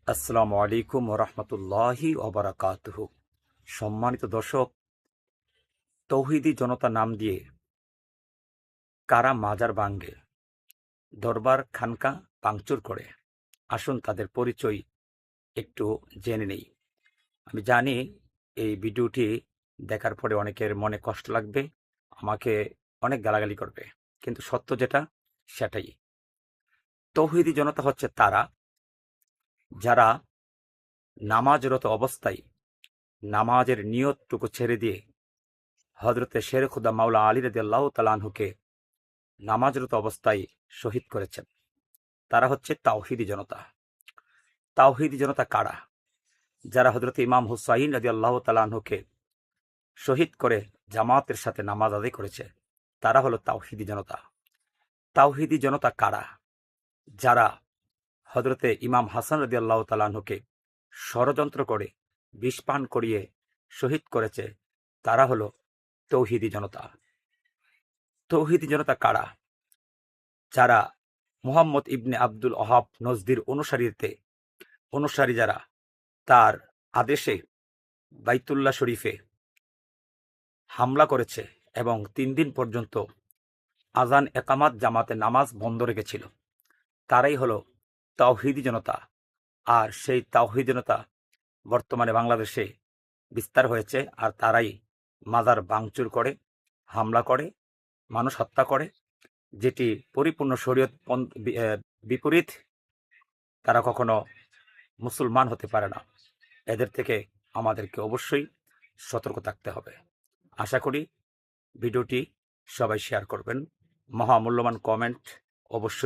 আসসালামু আলাইকুম ওরহমতুল্লাহি ওবরাকাতুহু। সম্মানিত দর্শক, তৌহিদি জনতা নাম দিয়ে কারা মাজার ভাঙ্গে, দরবার খানকা ভাঙচুর করে, আসুন তাদের পরিচয় একটু জেনে নেই। আমি জানি এই ভিডিওটি দেখার পরে অনেকের মনে কষ্ট লাগবে, আমাকে অনেক গালাগালি করবে, কিন্তু সত্য যেটা সেটাই। তৌহিদি জনতা হচ্ছে তারা যারা নামাজরত অবস্থায় নামাজের নিয়তটুকু ছেড়ে দিয়ে হযরতে শের খুদা মাওলা আলী রাদিয়াল্লাহু তাআলা আনহুকে নামাজরত অবস্থায় শহীদ করেছেন। তারা হচ্ছে তাওহীদি জনতা। তাওহীদি জনতা কারা? যারা হযরত ইমাম হুসাইন রাদিয়াল্লাহু তাআলা আনহুকে শহীদ করে জামাতের সাথে নামাজ আদায় করেছে, তারা হলো তাওহীদি জনতা। তাওহীদি জনতা কারা? যারা হযরতে ইমাম হাসান রাদিয়াল্লাহু তাআলা আনহুকে ষড়যন্ত্র করে বিষ পান করিয়ে শহীদ করেছে, তারা হলো তৌহিদি জনতা। তৌহিদি জনতা কারা? যারা মুহাম্মদ ইবনে আব্দুল ওহাব নজদির অনুসারী যারা তার আদেশে বাইতুল্লাহ শরীফে হামলা করেছে এবং ৩ দিন পর্যন্ত আজান একামাত জামাতে নামাজ বন্ধ রেখেছিল, তারাই হলো তাওহীদি জনতা। আর সেই তাওহীদি জনতা বর্তমানে বাংলাদেশে বিস্তার হয়েছে, আর তারাই মাজার ভাঙচুর করে, হামলা করে, মানুষ হত্যা করে, যেটি পরিপূর্ণ শরীয়ত বিপরীত। তারা কখনো মুসলমান হতে পারে না। এদের থেকে আমাদেরকে অবশ্যই সতর্ক থাকতে হবে। আশা করি ভিডিওটি সবাই শেয়ার করবেন। মহামূল্যবান কমেন্ট অবশ্যই